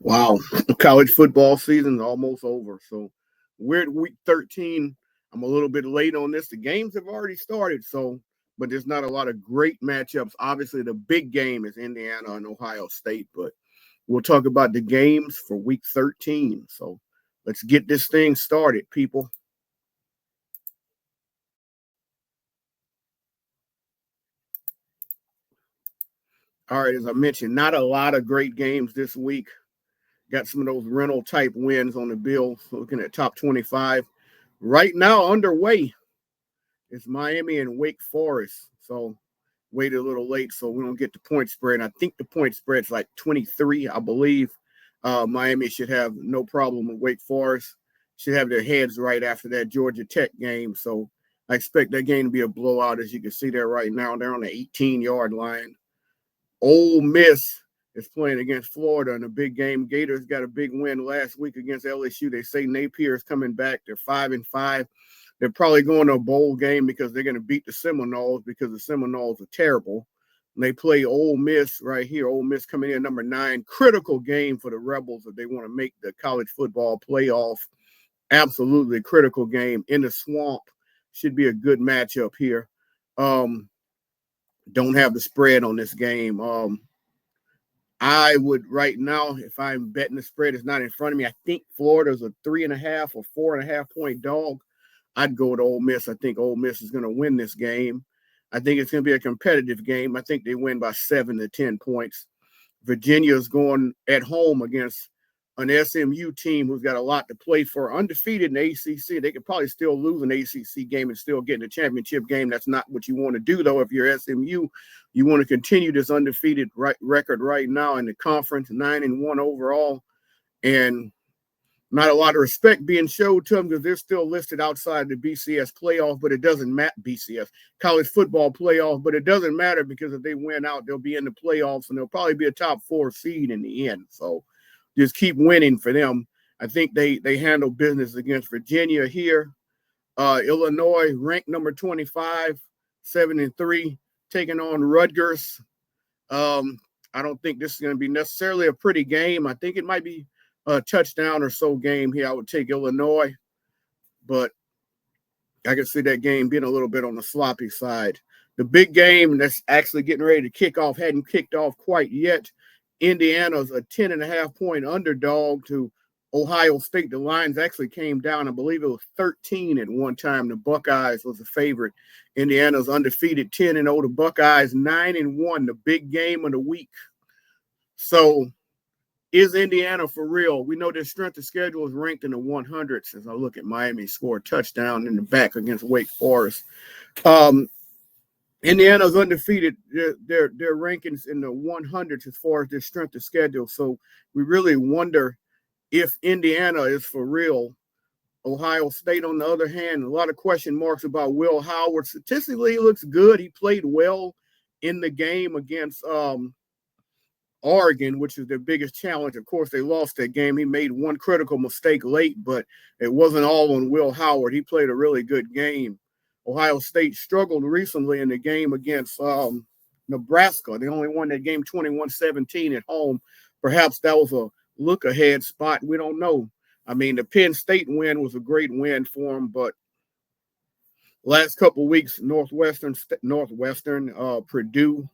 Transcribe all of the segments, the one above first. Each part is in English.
Wow, college football season's almost over. So we're at week 13. I'm a little bit late on this. The games have already started, but there's not a lot of great matchups. Obviously, the big game is Indiana and Ohio State, but we'll talk about the games for week 13. So let's get this thing started, people. All right, as I mentioned, not a lot of great games this week. Got some of those rental type wins on the bill. So looking at top 25. Right now, underway is Miami and Wake Forest. So waited a little late, so we don't get the point spread. I think the point spread's like 23, I believe. Miami should have no problem with Wake Forest. Should have their heads right after that Georgia Tech game. So I expect that game to be a blowout, as you can see there right now. They're on the 18-yard line. Ole Miss is playing against Florida in a big game. Gators got a big win last week against LSU. They say Napier is coming back. They're 5-5. They're probably going to a bowl game because they're going to beat the Seminoles because the Seminoles are terrible. And they play Ole Miss right here. Ole Miss coming in number 9. Critical game for the Rebels if they want to make the college football playoff. Absolutely critical game in the swamp. Should be a good matchup here. Don't have the spread on this game. I would right now, if I'm betting the spread is not in front of me, I think Florida's a 3.5 or 4.5 point dog. I'd go with Ole Miss. I think Ole Miss is going to win this game. I think it's going to be a competitive game. I think they win by 7 to 10 points. Virginia's going at home against an SMU team who's got a lot to play for. Undefeated in the ACC. They could probably still lose an ACC game and still get in the championship game. That's not what you want to do, though. If you're SMU, you want to continue this undefeated record right now in the conference, 9-1 overall. And not a lot of respect being showed to them because they're still listed outside the BCS playoff, but it doesn't matter. BCS, college football playoff, but it doesn't matter because if they win out, they'll be in the playoffs and they'll probably be a top 4 seed in the end. So just keep winning for them. I think they handle business against Virginia here. Illinois ranked number 25, 7-3, taking on Rutgers. I don't think this is going to be necessarily a pretty game. I think it might be a touchdown or so game here. I would take Illinois, but I can see that game being a little bit on the sloppy side. The big game that's actually getting ready to kick off hadn't kicked off quite yet. Indiana's a 10.5 point underdog to Ohio State. The lines actually came down. I believe it was 13 at one time. The Buckeyes was a favorite. Indiana's undefeated 10-0. The Buckeyes 9-1. The big game of the week. So is Indiana for real? We know their strength of schedule is ranked in the 100s. As I look at Miami score a touchdown in the back against Wake Forest. Indiana's undefeated. Their rankings in the 100s as far as their strength of schedule. So we really wonder if Indiana is for real. Ohio State, on the other hand, a lot of question marks about Will Howard. Statistically, he looks good. He played well in the game against Oregon, which is their biggest challenge. Of course, they lost that game. He made one critical mistake late, but it wasn't all on Will Howard. He played a really good game. Ohio State struggled recently in the game against Nebraska. They only won that game 21-17 at home. Perhaps that was a look-ahead spot. We don't know. I mean, the Penn State win was a great win for them, but last couple of weeks, Northwestern, Purdue,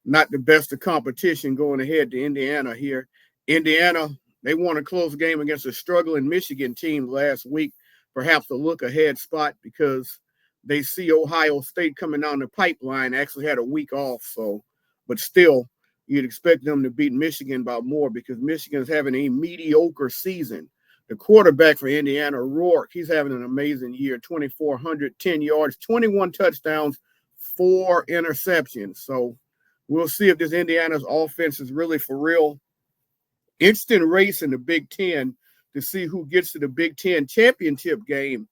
not the best of competition going ahead to Indiana here. Indiana, they won a close game against a struggling Michigan team last week. Perhaps a look-ahead spot because they see Ohio State coming down the pipeline. Actually had a week off, but still, you'd expect them to beat Michigan by more because Michigan's having a mediocre season. The quarterback for Indiana, Rourke, he's having an amazing year. 2,400, 10 yards, 21 touchdowns, 4 interceptions. So we'll see if this Indiana's offense is really for real. Interesting race in the Big Ten to see who gets to the Big Ten championship game.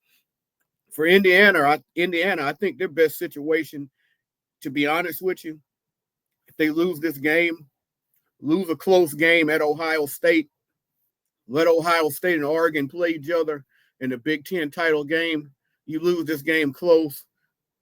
For Indiana, I think their best situation, to be honest with you, if they lose this game, lose a close game at Ohio State, let Ohio State and Oregon play each other in the Big Ten title game, you lose this game close,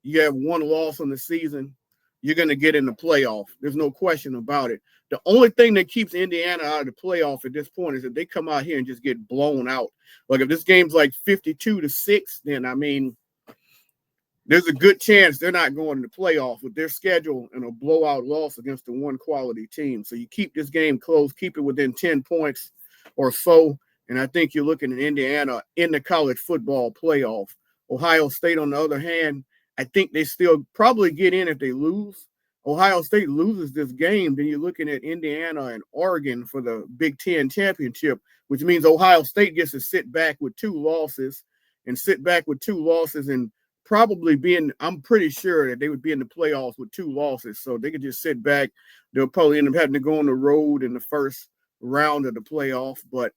you have one loss on the season. you're going to get in the playoff. There's no question about it. The only thing that keeps Indiana out of the playoff at this point is if they come out here and just get blown out. Like if this game's like 52-6, then I mean, there's a good chance they're not going to the playoff with their schedule and a blowout loss against the one quality team. So you keep this game close, keep it within 10 points or so, and I think you're looking at Indiana in the college football playoff. Ohio State, on the other hand, I think they still probably get in if they lose. Ohio State loses this game, then you're looking at Indiana and Oregon for the Big Ten championship, which means Ohio State gets to sit back with two losses and probably I'm pretty sure that they would be in the playoffs with two losses. So they could just sit back. They'll probably end up having to go on the road in the first round of the playoff. But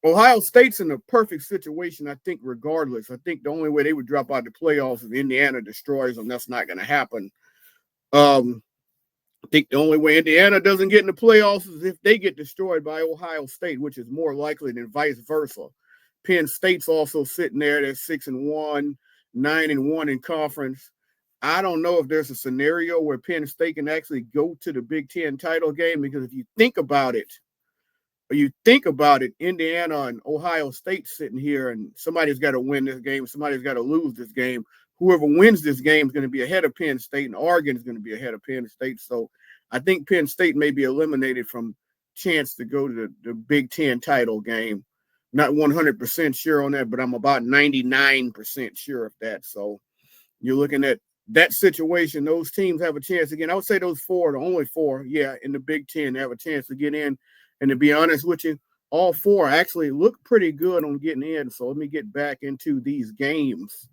Ohio State's in a perfect situation, I think, regardless. I think the only way they would drop out of the playoffs is Indiana destroys them. That's not going to happen. I think the only way Indiana doesn't get in the playoffs is if they get destroyed by Ohio State, which is more likely than vice versa. Penn State's also sitting there. They're 6-1, 9-1 in conference. I don't know if there's a scenario where Penn State can actually go to the Big Ten title game, because if you think about it, Indiana and Ohio State sitting here, and somebody's got to win this game. Somebody's got to lose this game. Whoever wins this game is going to be ahead of Penn State, and Oregon is going to be ahead of Penn State. So I think Penn State may be eliminated from chance to go to the Big Ten title game. Not 100% sure on that, but I'm about 99% sure of that. So you're looking at that situation. Those teams have a chance again. I would say those four, the only four, in the Big Ten, have a chance to get in. And to be honest with you, all four actually look pretty good on getting in. So let me get back into these games.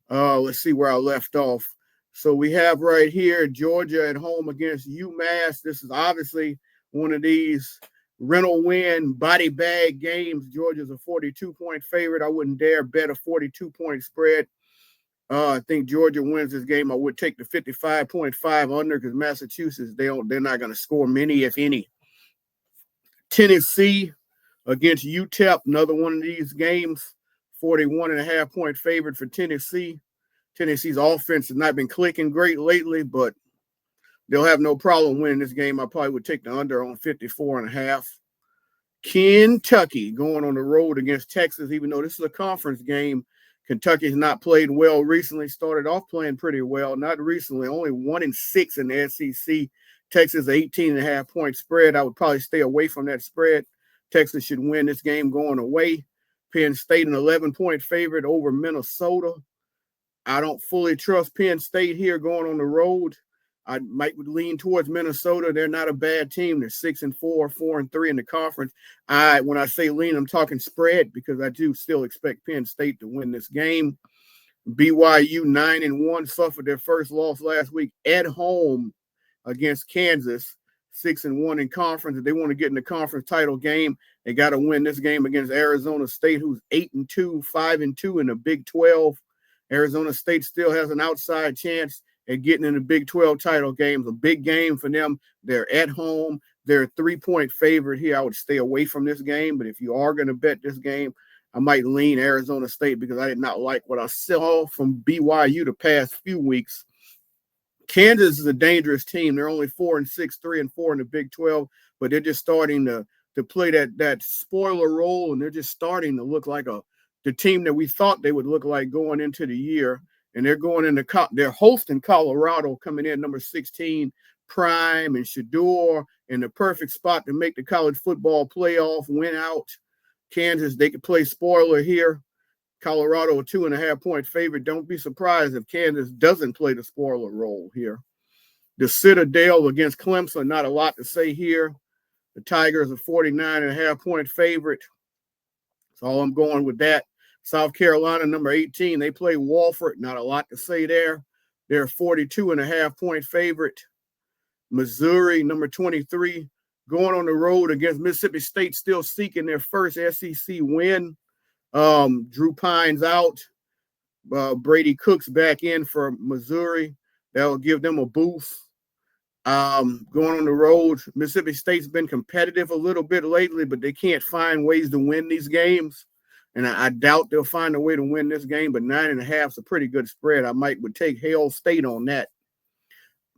Let's see where I left off. So we have right here Georgia at home against UMass. This is obviously one of these rental win body bag games. Georgia's a 42-point favorite. I wouldn't dare bet a 42-point spread. I think Georgia wins this game. I would take the 55.5 under, because Massachusetts, they're not going to score many, if any. Tennessee against UTEP, another one of these games. 41.5-point favorite for Tennessee. Tennessee's offense has not been clicking great lately, but they'll have no problem winning this game. I probably would take the under on 54.5. Kentucky going on the road against Texas, even though this is a conference game. Kentucky's not played well recently. Started off playing pretty well. Not recently. Only 1-6 in the SEC. Texas 18.5-point spread. I would probably stay away from that spread. Texas should win this game going away. Penn State an 11-point favorite over Minnesota. I don't fully trust Penn State here going on the road. I might lean towards Minnesota. They're not a bad team. They're 6-4, 4-3 in the conference. When I say lean, I'm talking spread, because I do still expect Penn State to win this game. BYU 9-1, suffered their first loss last week at home against Kansas. 6-1 in conference. If they want to get in the conference title game, they got to win this game against Arizona State, who's 8-2, 5-2 in the Big 12. Arizona State still has an outside chance at getting in the Big 12 title games. A big game for them. They're at home. They're a 3-point favorite here. I would stay away from this game, but if you are going to bet this game, I might lean Arizona State, because I did not like what I saw from BYU the past few weeks. Kansas is a dangerous team. They're only 4-6, 3-4 in the Big 12, but they're just starting to play that spoiler role, and they're just starting to look like the team that we thought they would look like going into the year. And they're hosting Colorado, coming in number 16, Prime and Shedeur, in the perfect spot to make the college football playoff, win out. Kansas, they could play spoiler here. Colorado, a 2.5-point favorite. Don't be surprised if Kansas doesn't play the spoiler role here. The Citadel against Clemson, not a lot to say here. The Tigers, a 49.5-point favorite. That's all I'm going with that. South Carolina, number 18, they play Wofford. Not a lot to say there. They're a 42.5-point favorite. Missouri, number 23, going on the road against Mississippi State, still seeking their first SEC win. Drew Pines out. Brady Cook's back in for Missouri. That'll give them a boost. Going on the road, Mississippi State's been competitive a little bit lately, but they can't find ways to win these games. And I doubt they'll find a way to win this game, but 9.5 is a pretty good spread. I would take Hail State on that.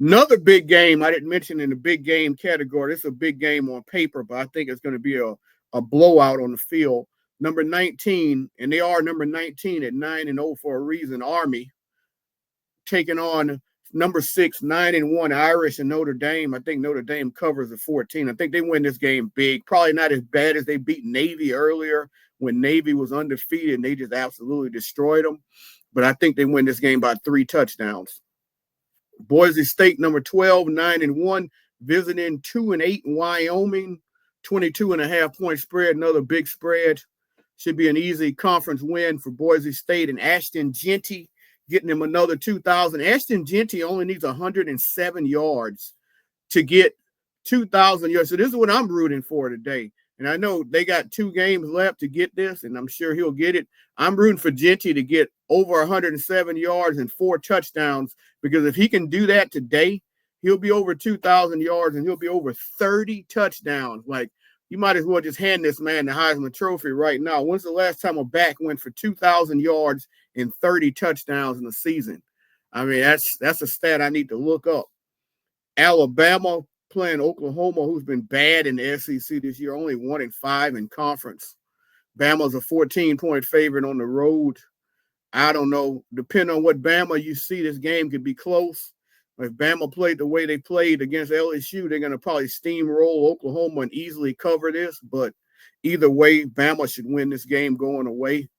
Another big game I didn't mention in the big game category. It's a big game on paper, but I think it's going to be a blowout on the field. Number 19, and they are number 19 at 9-0 for a reason. Army taking on number 6, 9-1 Irish and Notre Dame. I think Notre Dame covers the 14. I think they win this game big. Probably not as bad as they beat Navy earlier when Navy was undefeated and they just absolutely destroyed them. But I think they win this game by 3 touchdowns. Boise State, number 12, 9-1, visiting 2-8 Wyoming, 22.5 point spread, another big spread. Should be an easy conference win for Boise State. And Ashton Jeanty getting him another 2,000. Ashton Jeanty only needs 107 yards to get 2,000 yards. So this is what I'm rooting for today. And I know they got 2 games left to get this, and I'm sure he'll get it. I'm rooting for Jeanty to get over 107 yards and 4 touchdowns, because if he can do that today, he'll be over 2,000 yards and he'll be over 30 touchdowns. Like, you might as well just hand this man the Heisman Trophy right now. When's the last time a back went for 2,000 yards and 30 touchdowns in a season? I mean, that's a stat I need to look up. Alabama playing Oklahoma, who's been bad in the SEC this year, only 1-5 in conference. Bama's a 14-point favorite on the road. I don't know. Depending on what Bama you see, this game could be close. If Bama played the way they played against LSU, they're going to probably steamroll Oklahoma and easily cover this. But either way, Bama should win this game going away.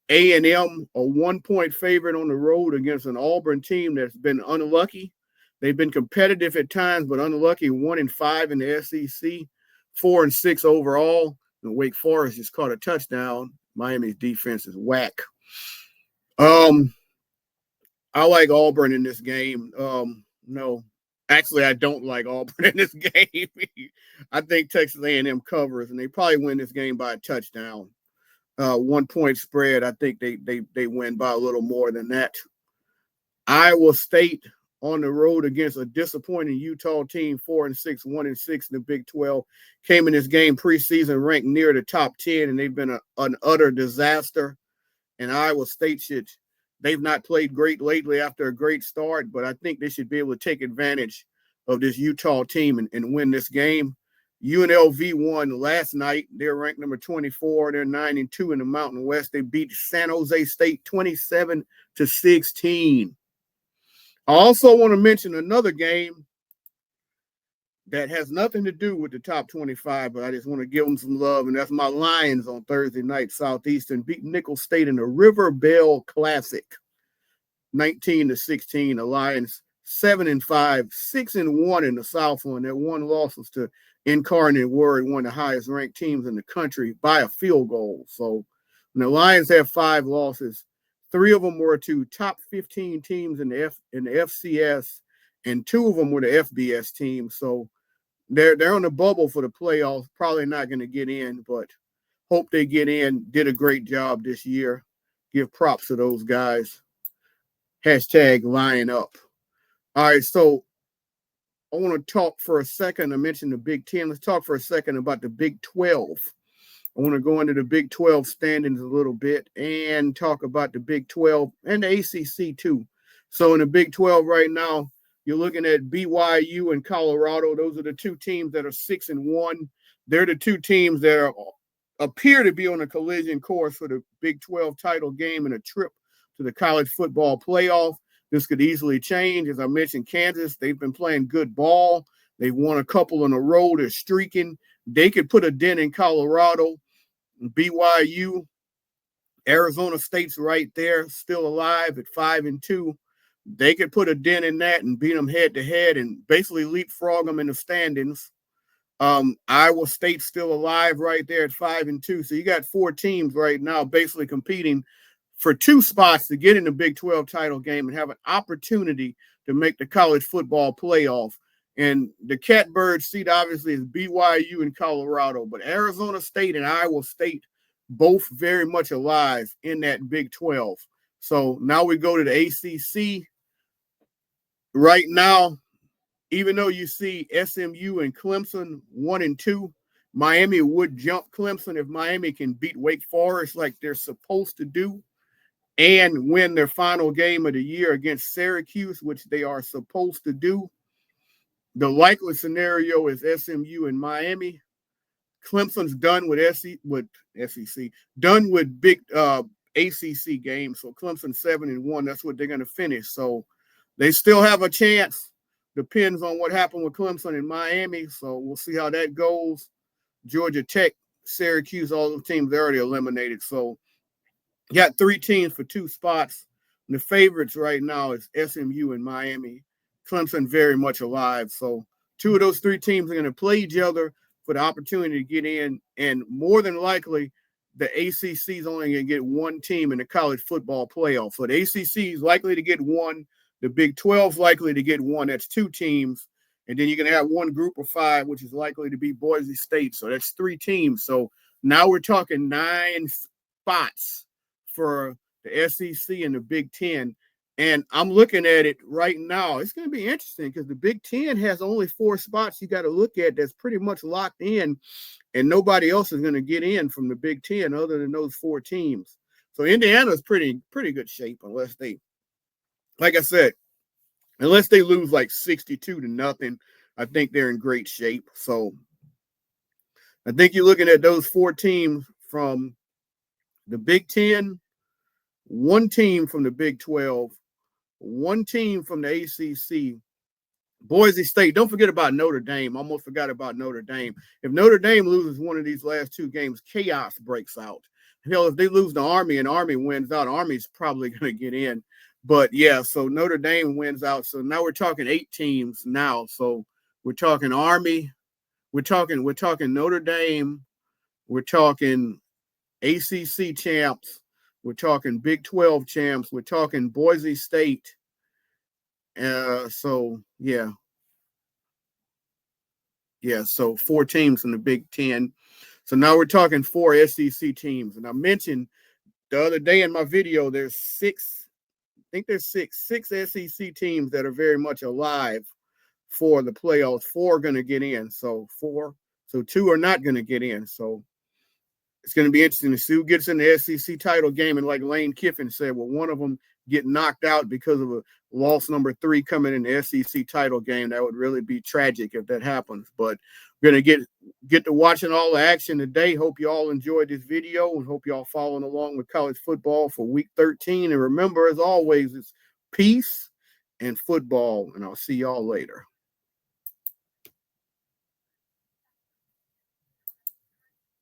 A&M, a 1-point favorite on the road against an Auburn team that's been unlucky. They've been competitive at times, but unlucky. 1-5 in the SEC, 4-6 overall. And Wake Forest just caught a touchdown. Miami's defense is whack. I like Auburn in this game. No, actually, I don't like Auburn in this game. I think Texas A&M covers, and they probably win this game by a touchdown. 1-point spread. I think they win by a little more than that. Iowa State on the road against a disappointing Utah team, 4-6, 1-6 in the Big 12. Came in this game preseason ranked near the top 10, and they've been an utter disaster. And Iowa State they've not played great lately after a great start, but I think they should be able to take advantage of this Utah team and win this game. UNLV won last night. They're ranked number 24. They're 9-2 in the Mountain West. They beat San Jose State 27-16. I also want to mention another game that has nothing to do with the top 25, but I just want to give them some love, and that's my Lions on Thursday night. Southeastern beat Nicholls State in the River Bell Classic, 19-16. The Lions 7-5, 6-1 in the South one. Their one loss was to Incarnate Word, one of the highest ranked teams in the country, by a field goal. So the Lions have 5 losses. 3 of them were to top 15 teams in the FCS, and 2 of them were the FBS teams. So they're on the bubble for the playoffs. Probably not going to get in, but hope they get in. Did a great job this year. Give props to those guys. Hashtag Lion Up. All right, so I want to talk for a second. I mentioned the Big Ten. Let's talk for a second about the Big 12. I want to go into the Big 12 standings a little bit and talk about the Big 12 and the ACC too. So in the Big 12 right now, you're looking at BYU and Colorado. Those are the 2 teams that are 6-1. They're the 2 teams that appear to be on a collision course for the Big 12 title game and a trip to the college football playoff. This could easily change. As I mentioned, Kansas, they've been playing good ball. They've won a couple in a row. They're streaking. They could put a dent in Colorado. BYU, Arizona State's right there, still alive at 5-2. They could put a dent in that and beat them head-to-head and basically leapfrog them in the standings. Iowa State's still alive right there at 5-2. So you got 4 teams right now basically competing for 2 spots to get in the Big 12 title game and have an opportunity to make the college football playoff. And the catbird seat obviously is BYU and Colorado, but Arizona State and Iowa State both very much alive in that Big 12. So now we go to the ACC. Right now, even though you see SMU and Clemson 1-2, Miami would jump Clemson if Miami can beat Wake Forest like they're supposed to do. and win their final game of the year against Syracuse, which they are supposed to do. The likely scenario is SMU and Miami. Clemson's done with SEC, done with big ACC games. So Clemson 7-1. That's what they're going to finish. So they still have a chance. Depends on what happened with Clemson and Miami. So we'll see how that goes. Georgia Tech, Syracuse, all those teams already eliminated. So you got 3 teams for 2 spots. And the favorites right now is SMU and Miami. Clemson very much alive. So 2 of those 3 teams are going to play each other for the opportunity to get in. And more than likely, the ACC is only going to get 1 team in the college football playoff. So the ACC is likely to get 1. The Big 12 is likely to get 1. That's 2 teams. And then you're going to have 1 group of 5, which is likely to be Boise State. So that's 3 teams. So now we're talking 9 spots for the SEC and the Big 10. And I'm looking at it right now. It's going to be interesting because the Big 10 has only 4 spots you got to look at that's pretty much locked in, and nobody else is going to get in from the Big 10 other than those 4 teams. So Indiana's pretty good shape unless they, like I said, unless they lose like 62-0, I think they're in great shape. So I think you're looking at those 4 teams from the Big 10, 1 team from the Big 12, 1 team from the ACC, Boise State. Don't forget about Notre Dame. Almost forgot about Notre Dame. If Notre Dame loses one of these last 2 games, chaos breaks out. Hell, if they lose to Army and Army wins out, Army's probably going to get in. But, yeah, so Notre Dame wins out. So now we're talking 8 teams now. So we're talking Army. We're talking Notre Dame. We're talking ACC champs. We're talking Big 12 champs. We're talking Boise State. So, yeah. Yeah, so 4 teams in the Big 10. So now we're talking 4 SEC teams. And I mentioned the other day in my video, there's 6 SEC teams that are very much alive for the playoffs. 4 are going to get in. So 2 are not going to get in. So it's going to be interesting to see who gets in the SEC title game. And like Lane Kiffin said, well, one of them get knocked out because of a loss number 3 coming in the SEC title game. That would really be tragic if that happens. But we're going to get to watching all the action today. Hope you all enjoyed this video and hope you all following along with college football for week 13. And remember, as always, it's peace and football. And I'll see y'all later.